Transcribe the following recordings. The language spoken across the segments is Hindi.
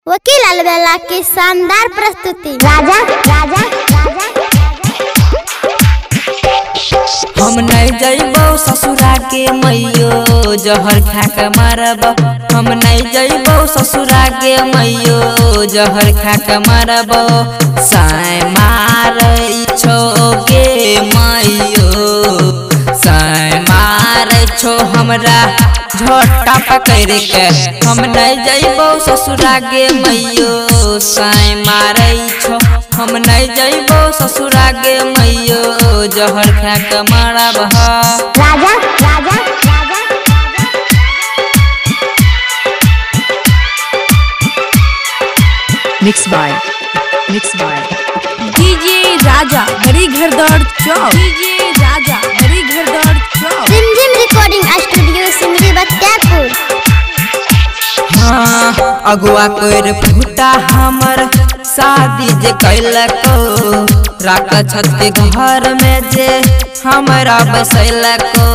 वकील अलबेला की शानदार प्रस्तुति। राजा राजा राजा हम नहीं जइबो ससुरा के मैयो जहर खा के मरब। हम नहीं जइबो ससुरा के मैयो जहर खा के मरब। साय मारै छो के मैयो साय मारै छो हमरा झोटा पकड़ के। हम नहीं जइबो ससुरा के मैयो साय मारै छो। हम नहीं जइबो ससुरा के मैयो जहर खा के मरब। राजा राजा राजा मिक्स बाय डीजे राजा हरी घर दौड़ चौक। डीजे राजा हरी घर दौड़ चौक। जिमजिम रिकॉर्डिंग स्टूडियो सिमरी बख्तियारपुर। हाँ अगुआ कोर फूटा हमर शादी जे कैलको। राख छत के घर में जे हमरा बसैलको।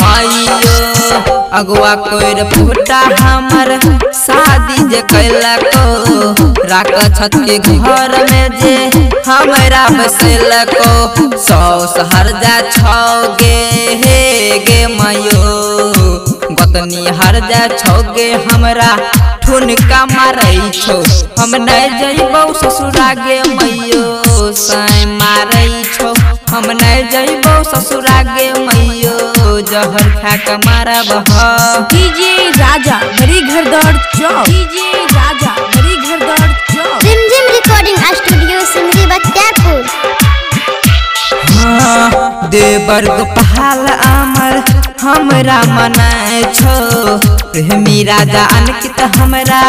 माइयो अगुआ कोर फूटा हमर शादी जे कैलको। राख छत के घर में जे हमरा बसैलको। सौ सहर जा छौ गे मायो गतनी हर जा छौगे हमरा ठुनका मारै छो। हम नहीं जइबो ससुरा गे मैयो साय मारै छो। हम नहीं जइबो ससुरा गे मैयो जहर खा के मरब। डीजे राजा हरी घर दौड़ चौक। डीजे राजा हरी घर दौड़ चौक। जिमजिम रिकॉर्डिंग स्टूडियो सिमरी बख्तियारपुर। हाँ देवर गोपाल अमर हमरा मनाए छो। प्रेमी राजा अनकित हमरा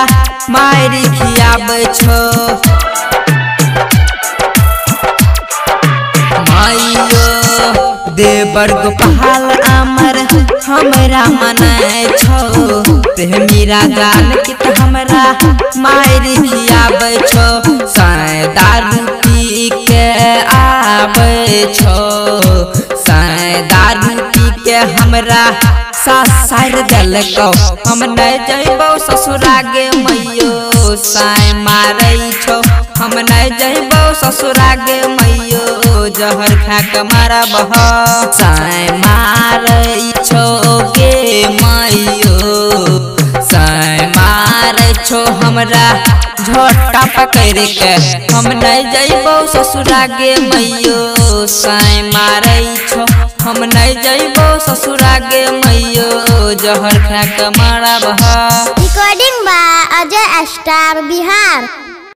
मारी खियाबै छो। माइयो देवर गोपाल अमर हमरा मनाए छो। प्रेमी राजा अनकित हमरा मारी खियाबै छो। साय दारू पी के आबै छो। साय दारू पी के हमरा सासर देलको। हम नहीं जइबो ससुरा गे मैयो साय मारै छो। हम नहीं जइबो ससुरा गे मैयो जहर खा के मरब। साय मारै छो गे मैयो साय मारै छो हमरा झोटा पकड़ के। हम नहीं जइबो ससुरा गे मैयो साय मारै छो। हम नहीं जइबो ससुरा गे मैयो जहर खा के मरब। रिकॉर्डिंग बा अजय स्टार बिहार।